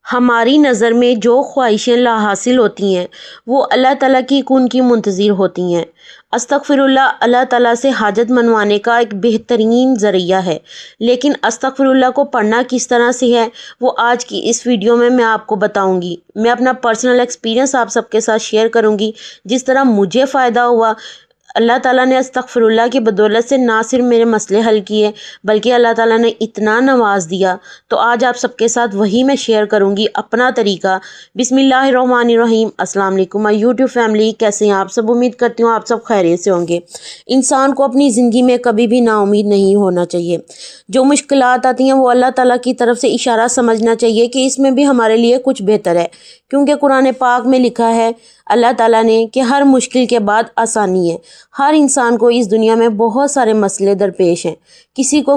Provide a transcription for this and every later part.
ہماری نظر میں جو خواہشیں لا حاصل ہوتی ہیں وہ اللہ تعالیٰ کی کن کی منتظر ہوتی ہیں۔ استغفر اللہ تعالیٰ سے حاجت منوانے کا ایک بہترین ذریعہ ہے، لیکن استغفر اللہ کو پڑھنا کس طرح سے ہے وہ آج کی اس ویڈیو میں آپ کو بتاؤں گی۔ میں اپنا پرسنل ایکسپیرینس آپ سب کے ساتھ شیئر کروں گی، جس طرح مجھے فائدہ ہوا۔ اللہ تعالیٰ نے استغفر اللہ کی بدولت سے نہ صرف میرے مسئلے حل کیے بلکہ اللہ تعالیٰ نے اتنا نواز دیا، تو آج آپ سب کے ساتھ وہی میں شیئر کروں گی اپنا طریقہ۔ بسم اللہ الرحمن الرحیم۔ السلام علیکم مائی یوٹیوب فیملی، کیسے ہیں آپ سب؟ امید کرتی ہوں آپ سب خیریت سے ہوں گے۔ انسان کو اپنی زندگی میں کبھی بھی نا امید نہیں ہونا چاہیے۔ جو مشکلات آتی ہیں وہ اللہ تعالیٰ کی طرف سے اشارہ سمجھنا چاہیے کہ اس میں بھی ہمارے لیے کچھ بہتر ہے، کیونکہ قرآن پاک میں لکھا ہے اللہ تعالیٰ نے کہ ہر مشکل کے بعد آسانی ہے۔ ہر انسان کو اس دنیا میں بہت سارے مسئلے درپیش ہیں، کسی کو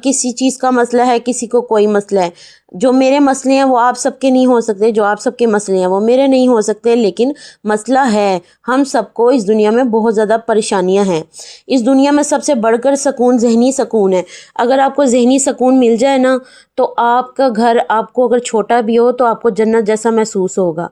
کسی چیز کا مسئلہ ہے، کسی کو کوئی مسئلہ ہے۔ جو میرے مسئلے ہیں وہ آپ سب کے نہیں ہو سکتے، جو آپ سب کے مسئلے ہیں وہ میرے نہیں ہو سکتے، لیکن مسئلہ ہے ہم سب کو اس دنیا میں بہت زیادہ پریشانیاں ہیں۔ اس دنیا میں سب سے بڑھ کر سکون ذہنی سکون ہے۔ اگر آپ کو ذہنی سکون مل جائے نا تو آپ کا گھر آپ کو اگر چھوٹا بھی ہو تو آپ کو جنت جیسا محسوس ہوگا،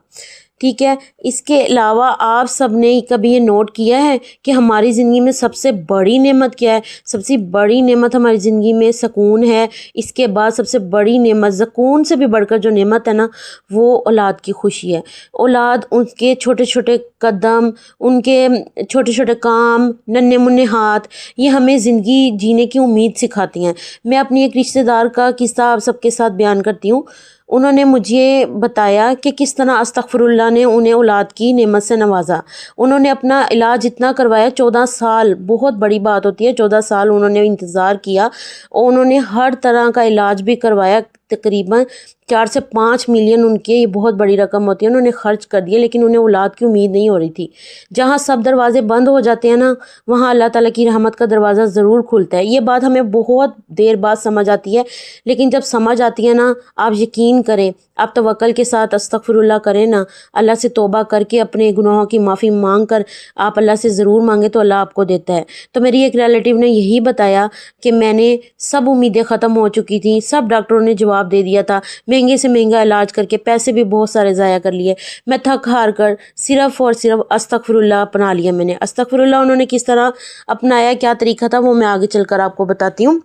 ٹھیک ہے۔ اس کے علاوہ آپ سب نے کبھی یہ نوٹ کیا ہے کہ ہماری زندگی میں سب سے بڑی نعمت کیا ہے؟ سب سے بڑی نعمت ہماری زندگی میں سکون ہے۔ اس کے بعد سب سے بڑی نعمت، سکون سے بھی بڑھ کر جو نعمت ہے نا، وہ اولاد کی خوشی ہے۔ اولاد، ان کے چھوٹے چھوٹے قدم، ان کے چھوٹے چھوٹے کام، ننھے منھے ہاتھ، یہ ہمیں زندگی جینے کی امید سکھاتی ہیں۔ میں اپنی ایک رشتہ دار کا قصہ آپ سب کے ساتھ بیان کرتی ہوں۔ انہوں نے مجھے بتایا کہ کس طرح استغفر اللہ نے انہیں اولاد کی نعمت سے نوازا۔ انہوں نے اپنا علاج اتنا کروایا، 14 سال، بہت بڑی بات ہوتی ہے، 14 سال انہوں نے انتظار کیا اور انہوں نے ہر طرح کا علاج بھی کروایا۔ تقریباً 4 سے 5 ملین ان کے، یہ بہت بڑی رقم ہوتی ہے، انہوں نے خرچ کر دیے، لیکن انہیں اولاد کی امید نہیں ہو رہی تھی۔ جہاں سب دروازے بند ہو جاتے ہیں نا، وہاں اللہ تعالیٰ کی رحمت کا دروازہ ضرور کھلتا ہے۔ یہ بات ہمیں بہت دیر بعد سمجھ آتی ہے، لیکن جب سمجھ آتی ہے نا، آپ یقین کریں، آپ توکل کے ساتھ استغفر اللہ کریں نا، اللہ سے توبہ کر کے اپنے گناہوں کی معافی مانگ کر آپ اللہ سے ضرور مانگیں تو اللہ آپ کو دیتا ہے۔ تو میری ایک ریلیٹیو نے یہی بتایا کہ میں نے سب امیدیں ختم ہو چکی تھیں، سب ڈاکٹروں نے جواب دے دیا تھا، مہنگے سے مہنگا علاج کر کے پیسے بھی بہت سارے ضائع کر لیے، میں تھک ہار کر صرف اور صرف استغفر اللہ اپنا لیا میں نے۔ استغفر اللہ انہوں نے کس طرح اپنایا، کیا طریقہ تھا، وہ میں آگے چل کر آپ کو بتاتی ہوں۔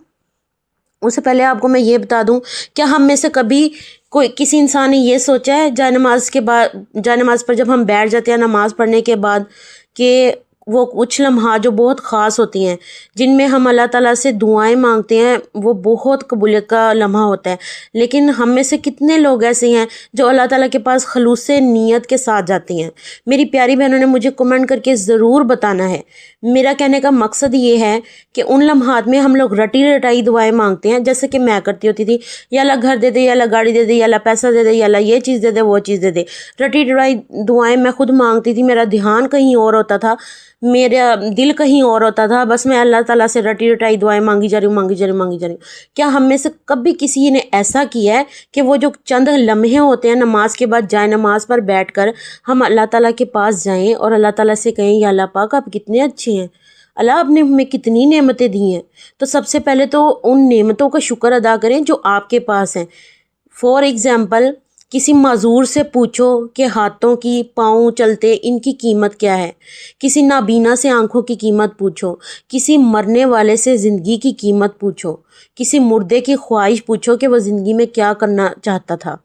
اس سے پہلے آپ کو میں یہ بتا دوں، کیا ہم میں سے کبھی کسی انسان نے یہ سوچا ہے جائے نماز پر جب ہم بیٹھ جاتے ہیں نماز پڑھنے کے بعد، کہ وہ کچھ لمحات جو بہت خاص ہوتی ہیں، جن میں ہم اللہ تعالیٰ سے دعائیں مانگتے ہیں، وہ بہت قبولیت کا لمحہ ہوتا ہے، لیکن ہم میں سے کتنے لوگ ایسے ہیں جو اللہ تعالیٰ کے پاس خلوص نیت کے ساتھ جاتے ہیں؟ میری پیاری بہنوں نے مجھے کمنٹ کر کے ضرور بتانا ہے۔ میرا کہنے کا مقصد یہ ہے کہ ان لمحات میں ہم لوگ رٹی رٹائی دعائیں مانگتے ہیں، جیسے کہ میں کرتی ہوتی تھی، یا اللہ گھر دے دے، یا اللہ گاڑی دے دے، یا اللہ پیسہ دے دے، یا اللہ یہ چیز دے دے، وہ چیز دے دے۔ رٹی رٹائی دعائیں میں خود مانگتی تھی، میرا دھیان کہیں اور ہوتا تھا، میرا دل کہیں اور ہوتا تھا، بس میں اللہ تعالیٰ سے رٹی رٹائی دعائیں مانگی جا رہی ہوں۔ کیا ہم میں سے کبھی کسی نے ایسا کیا ہے کہ وہ جو چند لمحے ہوتے ہیں نماز کے بعد جائے نماز پر بیٹھ کر ہم اللہ تعالیٰ کے پاس جائیں اور اللہ تعالیٰ سے کہیں یا اللہ پاک آپ کتنے اچھے ہیں، اللہ آپ نے ہمیں کتنی نعمتیں دی ہیں؟ تو سب سے پہلے تو ان نعمتوں کا شکر ادا کریں جو آپ کے پاس ہیں۔ فار ایگزامپل، کسی معذور سے پوچھو کہ ہاتھوں کی، پاؤں چلتے، ان کی قیمت کیا ہے۔ کسی نابینا سے آنکھوں کی قیمت پوچھو، کسی مرنے والے سے زندگی کی قیمت پوچھو، کسی مردے کی خواہش پوچھو کہ وہ زندگی میں کیا کرنا چاہتا تھا۔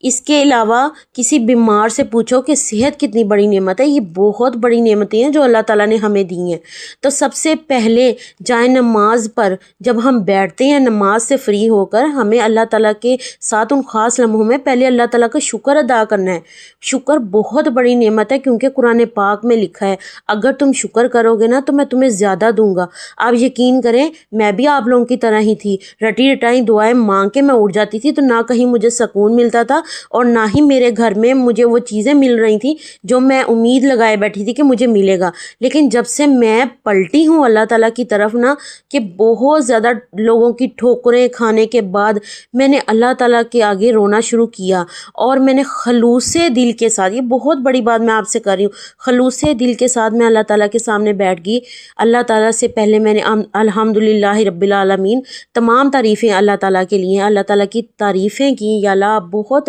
اس کے علاوہ کسی بیمار سے پوچھو کہ صحت کتنی بڑی نعمت ہے۔ یہ بہت بڑی نعمتیں ہیں جو اللہ تعالیٰ نے ہمیں دی ہیں۔ تو سب سے پہلے جائے نماز پر جب ہم بیٹھتے ہیں نماز سے فری ہو کر، ہمیں اللہ تعالیٰ کے ساتھ ان خاص لمحوں میں پہلے اللہ تعالیٰ کا شکر ادا کرنا ہے۔ شکر بہت بڑی نعمت ہے، کیونکہ قرآن پاک میں لکھا ہے اگر تم شکر کرو گے نا تو میں تمہیں زیادہ دوں گا۔ آپ یقین کریں، میں بھی آپ لوگوں کی طرح ہی تھی، رٹی رٹائی دعائیں مانگ کے میں اٹھ جاتی تھی، تو نہ کہیں مجھے سکون ملتا تھا اور نہ ہی میرے گھر میں مجھے وہ چیزیں مل رہی تھیں جو میں امید لگائے بیٹھی تھی کہ مجھے ملے گا۔ لیکن جب سے میں پلٹی ہوں اللہ تعالیٰ کی طرف نا، کہ بہت زیادہ لوگوں کی ٹھوکریں کھانے کے بعد میں نے اللہ تعالیٰ کے آگے رونا شروع کیا، اور میں نے خلوص دل کے ساتھ، یہ بہت بڑی بات میں آپ سے کر رہی ہوں، خلوص دل کے ساتھ میں اللہ تعالیٰ کے سامنے بیٹھ گئی۔ اللہ تعالیٰ سے پہلے میں نے الحمدللہ رب العالمین، تمام تعریفیں اللہ تعالیٰ کے لیے، اللہ تعالیٰ کی تعریفیں کی، یا اللہ آپ بہت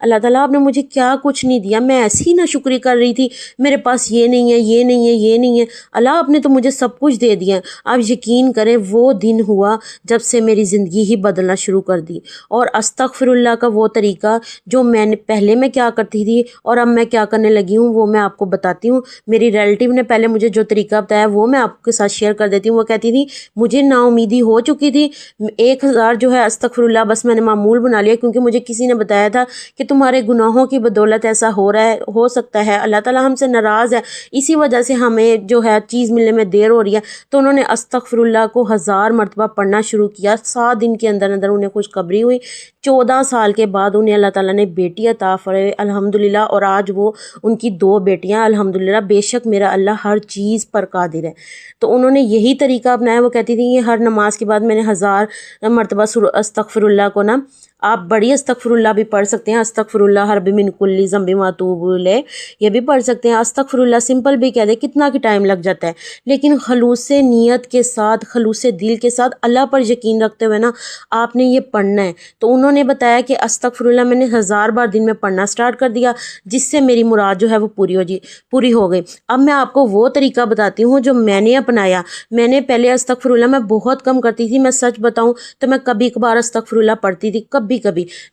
اللہ تعالیٰ آپ نے مجھے کیا کچھ نہیں دیا، میں ایسی ناشکری کر رہی تھی، میرے پاس یہ نہیں ہے، یہ نہیں ہے، یہ نہیں ہے، اللہ آپ نے تو مجھے سب کچھ دے دیا۔ آپ یقین کریں وہ دن ہوا جب سے میری زندگی ہی بدلنا شروع کر دی، اور استغفر اللہ کا وہ طریقہ جو میں نے پہلے میں کیا کرتی تھی اور اب میں کیا کرنے لگی ہوں وہ میں آپ کو بتاتی ہوں۔ میری ریلیٹیو نے پہلے مجھے جو طریقہ بتایا وہ میں آپ کے ساتھ شیئر کر دیتی ہوں۔ وہ کہتی تھی مجھے نا امیدی ہو چکی تھی، 1000 جو ہے استغفر اللہ بس میں نے معمول بنا لیا، کیونکہ مجھے کسی نے بتایا تھا کہ تمہارے گناہوں کی بدولت ایسا ہو رہا ہے، ہو سکتا ہے اللہ تعالیٰ ہم سے ناراض ہے، اسی وجہ سے ہمیں جو ہے چیز ملنے میں دیر ہو رہی ہے۔ تو انہوں نے استغفر اللہ کو 1000 مرتبہ پڑھنا شروع کیا، 7 دن کے اندر اندر انہیں خوشخبری ہوئی۔ 14 سال کے بعد انہیں اللہ تعالیٰ نے بیٹی عطا فرمائی الحمدللہ، اور آج وہ ان کی 2 بیٹیاں الحمدللہ۔ بے شک میرا اللہ ہر چیز پر قادر ہے۔ تو انہوں نے یہی طریقہ اپنایا۔ وہ کہتی تھی کہ ہر نماز کے بعد میں نے 1000 مرتبہ استغفر اللہ کو نا، آپ بڑی استغفر اللہ بھی پڑھ سکتے ہیں، استغفر اللہ رب من کل ذنب واتوب الیہ، یہ بھی پڑھ سکتے ہیں۔ استغفر اللہ سمپل بھی کہہ دیں کتنا کی ٹائم لگ جاتا ہے، لیکن خلوص نیت کے ساتھ، خلوص دل کے ساتھ، اللہ پر یقین رکھتے ہوئے نا آپ نے یہ پڑھنا ہے۔ تو انہوں نے بتایا کہ استغفر اللہ میں نے 1000 بار دن میں پڑھنا سٹارٹ کر دیا، جس سے میری مراد جو ہے وہ پوری ہو گئی۔ اب میں آپ کو وہ طریقہ بتاتی ہوں جو میں نے اپنایا۔ میں نے پہلے استغفر اللہ میں بہت کم کرتی تھی، میں سچ بتاؤں تو میں کبھی کبھار استغفر اللہ پڑھتی تھی، کبھی،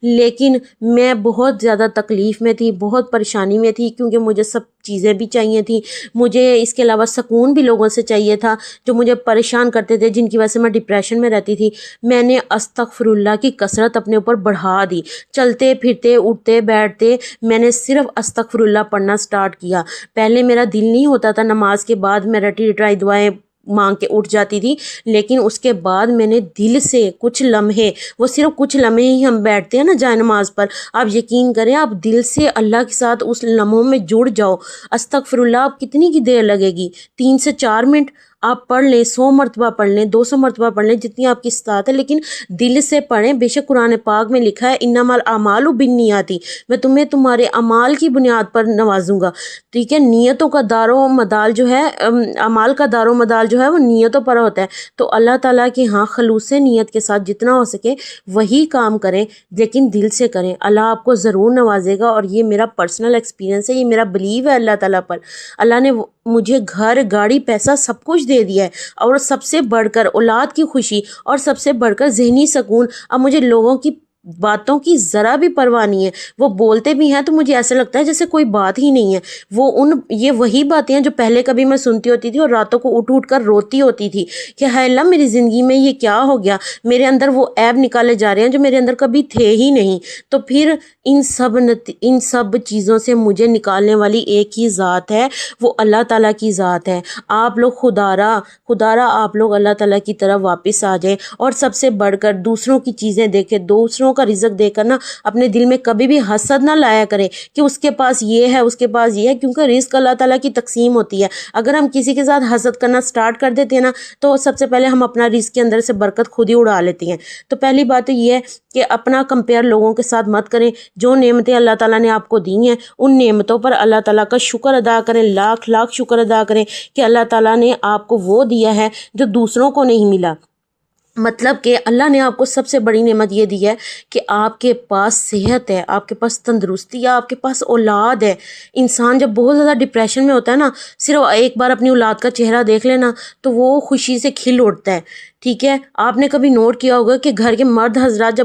لیکن میں بہت زیادہ تکلیف میں تھی، بہت پریشانی میں تھی، کیونکہ مجھے سب چیزیں بھی چاہیے تھیں، مجھے اس کے علاوہ سکون بھی لوگوں سے چاہیے تھا جو مجھے پریشان کرتے تھے، جن کی وجہ سے میں ڈپریشن میں رہتی تھی۔ میں نے استغفر اللہ کی کثرت اپنے اوپر بڑھا دی، چلتے پھرتے اٹھتے بیٹھتے میں نے صرف استغفر اللہ پڑھنا سٹارٹ کیا۔ پہلے میرا دل نہیں ہوتا تھا، نماز کے بعد میں رٹی رٹائی دعائیں مانگ کے اٹھ جاتی تھی، لیکن اس کے بعد میں نے دل سے کچھ لمحے، وہ صرف کچھ لمحے ہی ہم بیٹھتے ہیں نا جائے نماز پر، آپ یقین کریں آپ دل سے اللہ کے ساتھ اس لمحوں میں جڑ جاؤ۔ استغفر اللہ آپ کتنی کی دیر لگے گی، 3 سے 4 منٹ آپ پڑھ لیں، 100 مرتبہ پڑھ لیں، 200 مرتبہ پڑھ لیں، جتنی آپ کی استطاعت ہے، لیکن دل سے پڑھیں۔ بے شک قرآن پاک میں لکھا ہے انما الاعمال بالنیات، میں تمہیں تمہارے اعمال کی بنیاد پر نوازوں گا، ٹھیک ہے۔ نیتوں کا دار و مدار جو ہے، اعمال کا دار و مدار جو ہے وہ نیتوں پر ہوتا ہے۔ تو اللہ تعالیٰ کے ہاں خلوص نیت کے ساتھ جتنا ہو سکے وہی کام کریں، لیکن دل سے کریں، اللہ آپ کو ضرور نوازے گا۔ اور یہ میرا پرسنل ایکسپیرینس ہے، یہ میرا بلیو ہے اللہ تعالیٰ پر۔ اللہ نے مجھے گھر گاڑی پیسہ سب کچھ دے دیا ہے، اور سب سے بڑھ کر اولاد کی خوشی، اور سب سے بڑھ کر ذہنی سکون۔ اب مجھے لوگوں کی باتوں کی ذرا بھی پرواہ نہیں ہے، وہ بولتے بھی ہیں تو مجھے ایسا لگتا ہے جیسے کوئی بات ہی نہیں ہے۔ یہ وہی باتیں ہیں جو پہلے کبھی میں سنتی ہوتی تھی اور راتوں کو اٹھ کر روتی ہوتی تھی کہ ہائے اللہ میری زندگی میں یہ کیا ہو گیا، میرے اندر وہ عیب نکالے جا رہے ہیں جو میرے اندر کبھی تھے ہی نہیں۔ تو پھر ان سب چیزوں سے مجھے نکالنے والی ایک ہی ذات ہے، وہ اللہ تعالیٰ کی ذات ہے۔ آپ لوگ خدارا آپ لوگ اللہ تعالیٰ کی طرف واپس آ جائیں، اور سب سے بڑھ کر دوسروں کی چیزیں دیکھیں، دوسروں کا رزق دے کر نا اپنے دل میں کبھی بھی حسد نہ لایا کریں کہ اس کے پاس یہ ہے، اس کے پاس یہ ہے، کیونکہ رزق اللہ تعالیٰ کی تقسیم ہوتی ہے۔ اگر ہم کسی کے ساتھ حسد کرنا سٹارٹ کر دیتے ہیں نا تو سب سے پہلے ہم اپنا رزق کے اندر سے برکت خود ہی اڑا لیتے ہیں۔ تو پہلی بات تو یہ ہے کہ اپنا کمپیئر لوگوں کے ساتھ مت کریں۔ جو نعمتیں اللہ تعالیٰ نے آپ کو دی ہیں ان نعمتوں پر اللہ تعالیٰ کا شکر ادا کریں، لاکھ شکر ادا کریں کہ اللہ تعالیٰ نے آپ کو وہ دیا ہے جو دوسروں کو نہیں ملا۔ مطلب کہ اللہ نے آپ کو سب سے بڑی نعمت یہ دی ہے کہ آپ کے پاس صحت ہے، آپ کے پاس تندرستی ہے، آپ کے پاس اولاد ہے۔ انسان جب بہت زیادہ ڈپریشن میں ہوتا ہے نا، صرف ایک بار اپنی اولاد کا چہرہ دیکھ لینا تو وہ خوشی سے کھل اٹھتا ہے، ٹھیک ہے۔ آپ نے کبھی نوٹ کیا ہوگا کہ گھر کے مرد حضرات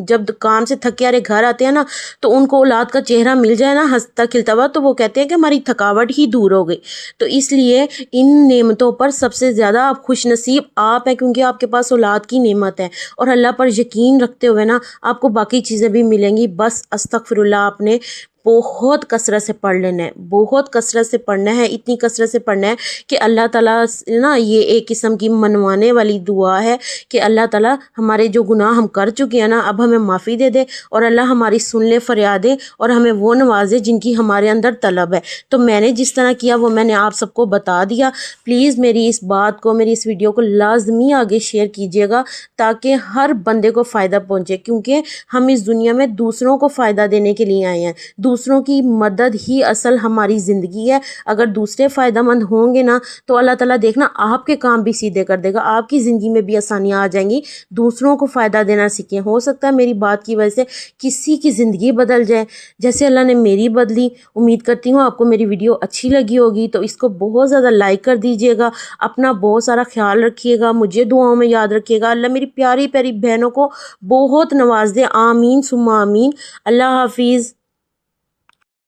جب کام سے تھکے آرے گھر آتے ہیں نا تو ان کو اولاد کا چہرہ مل جائے نا ہنستا کھلتا ہوا تو وہ کہتے ہیں کہ ہماری تھکاوٹ ہی دور ہو گئی۔ تو اس لیے ان نعمتوں پر سب سے زیادہ آپ خوش نصیب آپ ہیں، کیونکہ آپ کے پاس اولاد کی نعمت ہے، اور اللہ پر یقین رکھتے ہوئے نا آپ کو باقی چیزیں بھی ملیں گی۔ بس استغفر اللہ آپ نے بہت کثرت سے پڑھ لینا ہے، بہت کثرت سے پڑھنا ہے، اتنی کثرت سے پڑھنا ہے کہ اللہ تعالیٰ نا یہ ایک قسم کی منوانے والی دعا ہے کہ اللہ تعالیٰ ہمارے جو گناہ ہم کر چکے ہیں نا اب ہمیں معافی دے دے، اور اللہ ہماری سن لے فریادیں اور ہمیں وہ نوازے جن کی ہمارے اندر طلب ہے۔ تو میں نے جس طرح کیا وہ میں نے آپ سب کو بتا دیا۔ پلیز میری اس بات کو، میری اس ویڈیو کو لازمی آگے شیئر کیجیے گا تاکہ ہر بندے کو فائدہ پہنچے، کیونکہ ہم اس دنیا میں دوسروں کو فائدہ دینے کے لیے آئے ہیں، دوسروں کی مدد ہی اصل ہماری زندگی ہے۔ اگر دوسرے فائدہ مند ہوں گے نا تو اللہ تعالیٰ دیکھنا آپ کے کام بھی سیدھے کر دے گا، آپ کی زندگی میں بھی آسانیاں آ جائیں گی۔ دوسروں کو فائدہ دینا سیکھیں، ہو سکتا ہے میری بات کی وجہ سے کسی کی زندگی بدل جائے جیسے اللہ نے میری بدلی۔ امید کرتی ہوں آپ کو میری ویڈیو اچھی لگی ہوگی، تو اس کو بہت زیادہ لائک کر دیجیے گا، اپنا بہت سارا خیال رکھیے گا، مجھے دعاؤں میں یاد رکھیے گا۔ اللہ میری پیاری پیاری بہنوں کو بہت نواز دے، آمین ثم آمین۔ اللہ حافظ۔